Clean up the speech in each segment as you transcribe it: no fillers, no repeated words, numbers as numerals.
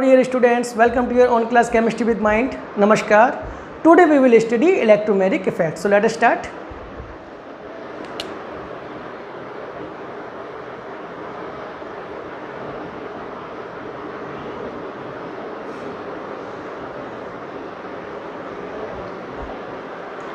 Dear students, welcome to your own class Chemistry with Mind. Namaskar. Today we will study electromagnetic effect. So let us start.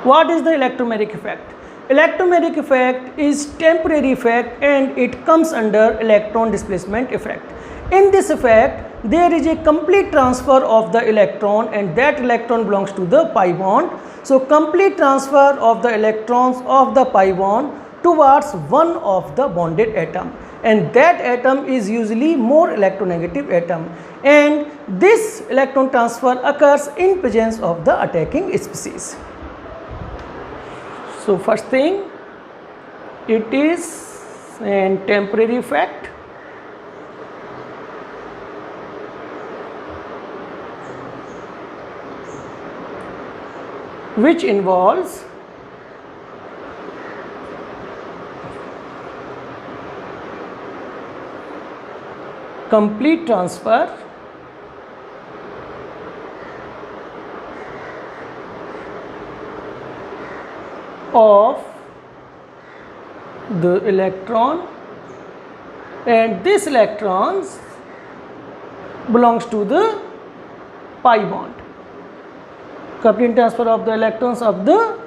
What is the electromagnetic effect? Electromagnetic effect is temporary effect and it comes under electron displacement effect. In this effect, there is a complete transfer of the electron and that electron belongs to the pi bond. So complete transfer of the electrons of the pi bond towards one of the bonded atom, and that atom is usually more electronegative atom, and this electron transfer occurs in presence of the attacking species. So first thing, it is a temporary effect. Which involves complete transfer of the electron, and this electrons belongs to the pi bond. Complete transfer of the electrons of the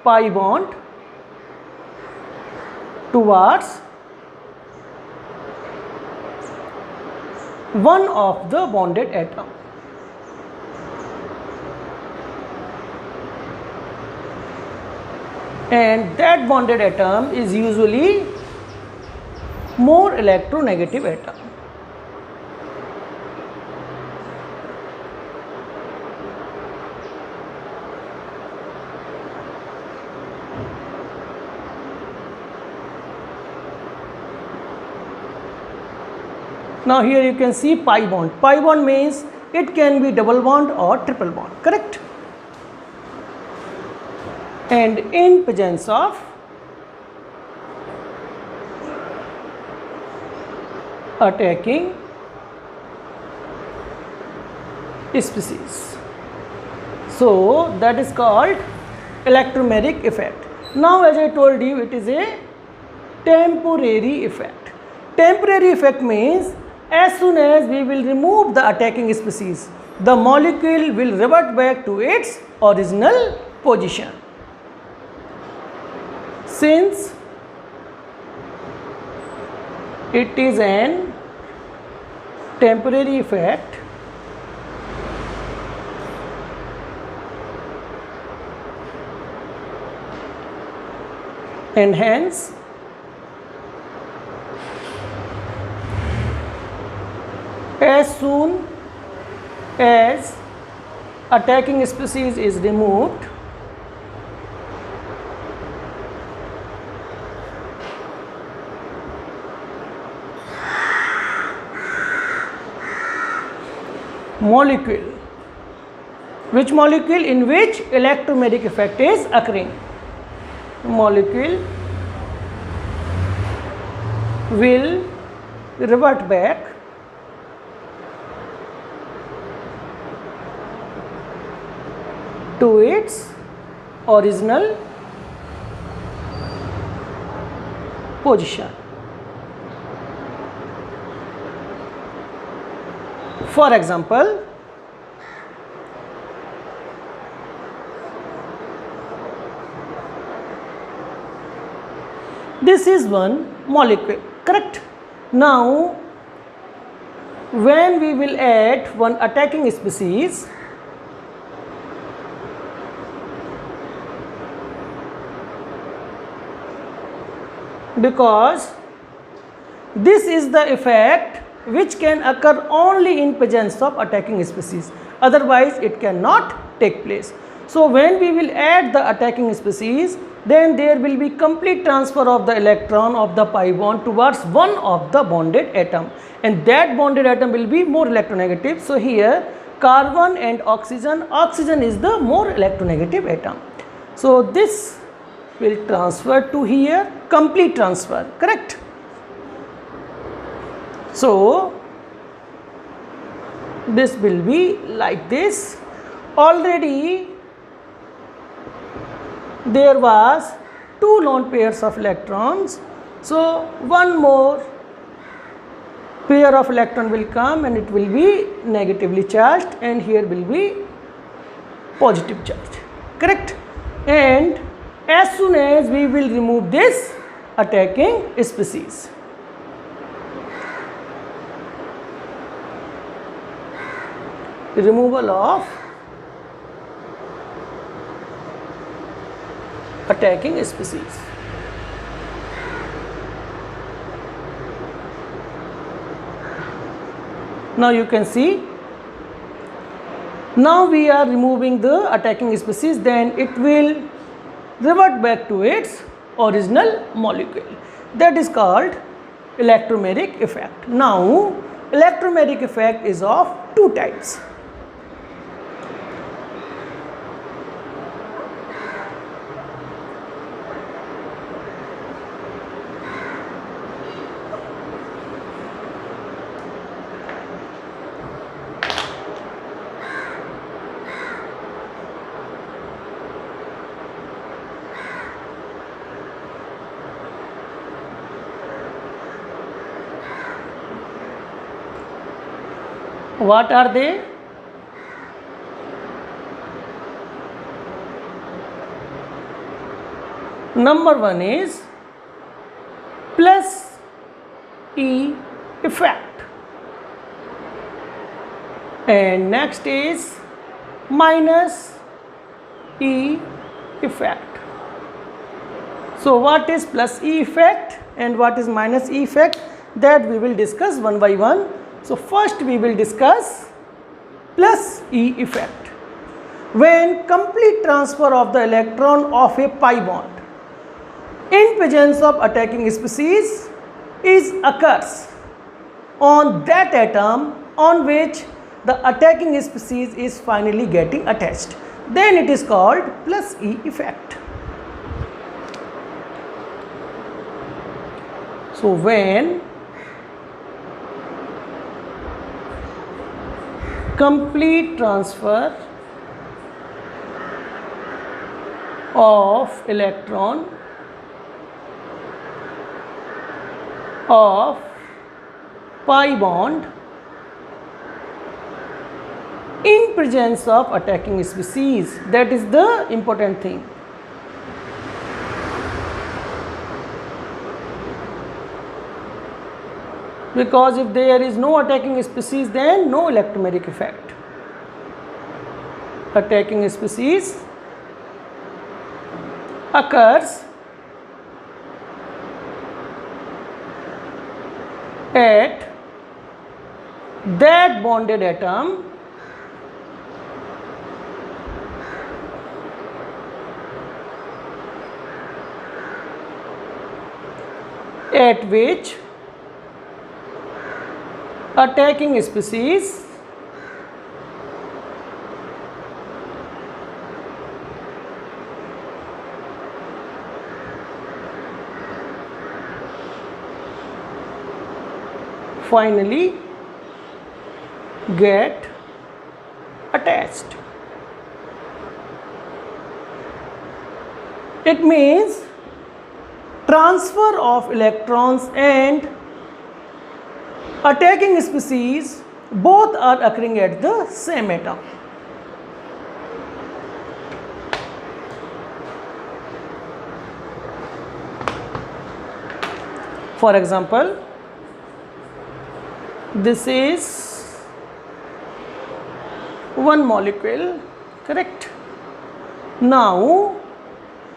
pi bond towards one of the bonded atom. And that bonded atom is usually more electronegative atom. Now here you can see pi bond. Pi bond means it can be double bond or triple bond, correct? And in presence of attacking species. So that is called electromagnetic effect. Now as I told you, it is a temporary effect. Temporary effect means as soon as we will remove the attacking species, the molecule will revert back to its original position. Since it is an temporary effect, and hence as soon as attacking species is removed, molecule, which molecule in which electromagnetic effect is occurring, molecule will revert back to its original position. For example, this is one molecule, correct? Now, when we will add one attacking species, because this is the effect which can occur only in presence of attacking species, otherwise it cannot take place. So when we will add the attacking species, then there will be complete transfer of the electron of the pi bond towards one of the bonded atom, and that bonded atom will be more electronegative. So here carbon and oxygen is the more electronegative atom. So this will transfer to here, complete transfer, correct? So this will be like this. Already there was 2 lone pairs of electrons, so one more pair of electron will come and it will be negatively charged, and here will be positive charge, correct? And as soon as we will remove this attacking species, removal of attacking species. Now you can see, now we are removing the attacking species, then it will revert back to its original molecule. That is called electromeric effect. Now electromeric effect is of 2 types. What are they? Number 1 is plus E effect, and next is minus E effect. So what is plus E effect and what is minus E effect, that we will discuss one by one. So first we will discuss plus E effect. When complete transfer of the electron of a pi bond in presence of attacking species occurs on that atom on which the attacking species is finally getting attached, then it is called plus E effect. So when complete transfer of electron of pi bond in presence of attacking species, that is the important thing. Because if there is no attacking species, then no electromeric effect. Attacking species occurs at that bonded atom at which attacking species finally get attached. It means transfer of electrons and attacking species both are occurring at the same atom. For example, this is one molecule, correct? Now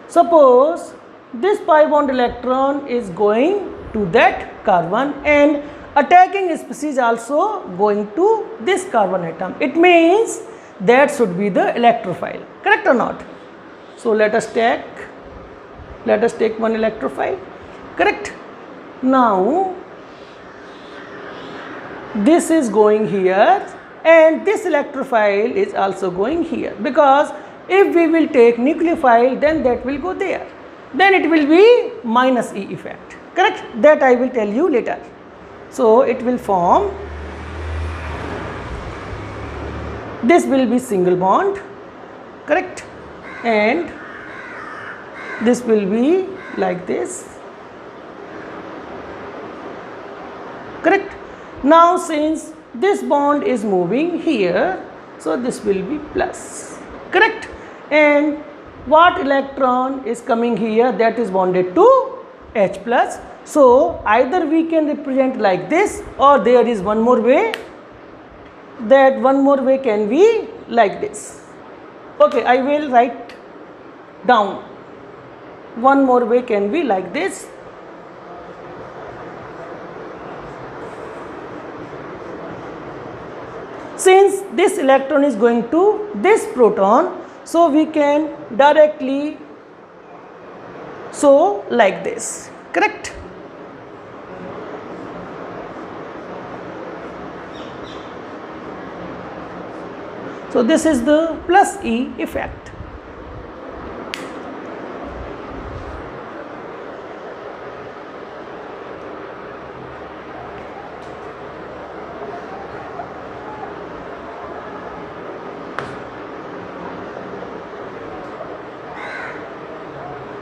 suppose this pi bond electron is going to that carbon and attacking species also going to this carbon atom. It means that should be the electrophile, correct or not? So let us take one electrophile, correct? Now this is going here and this electrophile is also going here, because if we will take nucleophile, then that will go there, then it will be minus E effect, correct? That I will tell you later. So it will form this will be single bond, correct, and this will be like this, correct. Now since this bond is moving here, so this will be plus, correct, and what electron is coming here, that is bonded to H plus. So either we can represent like this, or there is one more way, that one more way can be like this. Okay, I will write down. One more way can be like this. Since this electron is going to this proton, so we can directly show like this, correct. So this is the plus E effect.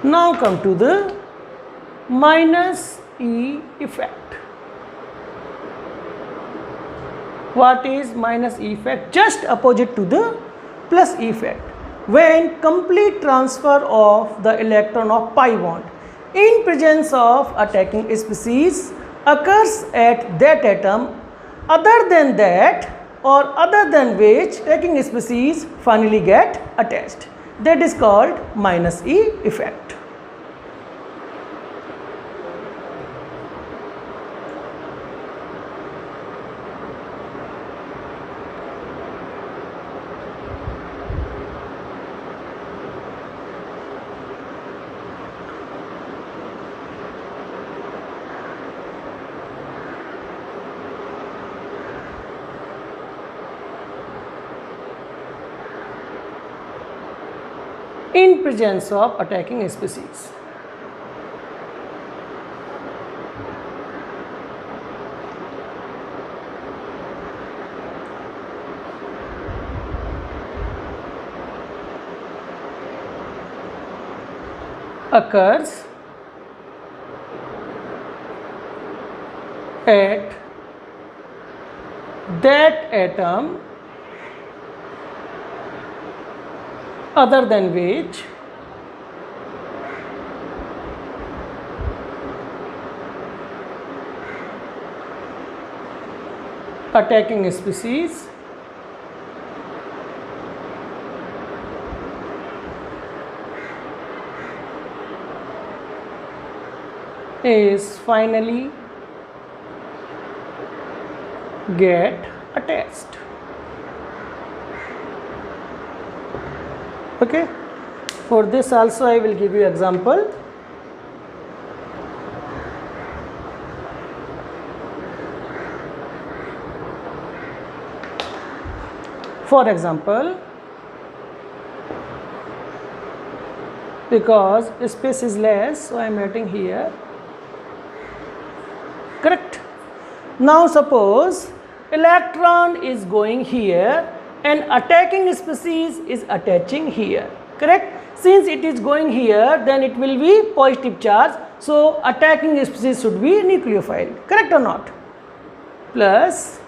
Now come to the minus E effect. What is minus E effect? Just opposite to the plus E effect. When complete transfer of the electron of pi bond in presence of attacking species occurs at that atom other than that or other than which attacking species finally get attached, that is called minus E effect. In presence of attacking species. Occurs at that atom other than which attacking species is finally get attached. Okay, for this also I will give you example. For example, because space is less, so I am writing here, correct. Now suppose electron is going here and attacking species is attaching here, correct. Since it is going here, then it will be positive charge, so attacking species should be nucleophile, correct or not, plus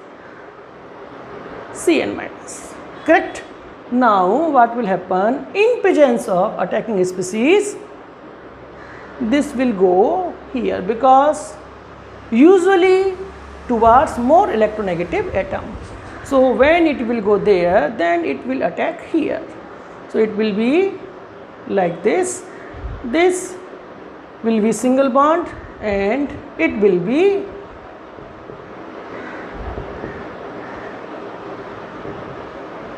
Cn minus, correct. Now what will happen, in presence of attacking species, this will go here because usually towards more electronegative atoms. So when it will go there, then it will attack here. So it will be like this. This will be single bond and it will be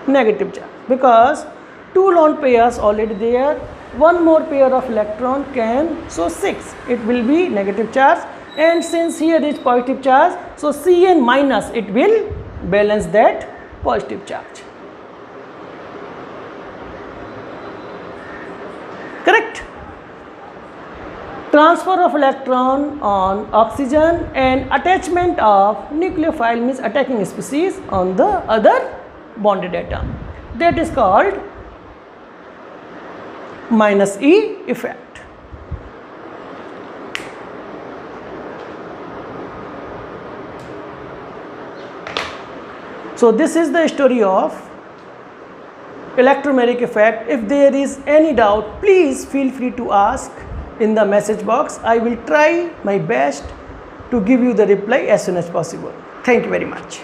negative charge because two lone pairs already there. One more pair of electron can, so 6. It will be negative charge, and since here is positive charge, so Cn minus, it will balance that positive charge, correct. Transfer of electron on oxygen and attachment of nucleophile means attacking species on the other bonded atom. That is called minus E effect. So this is the story of electromagnetic effect. If there is any doubt, please feel free to ask in the message box. I will try my best to give you the reply as soon as possible. Thank you very much.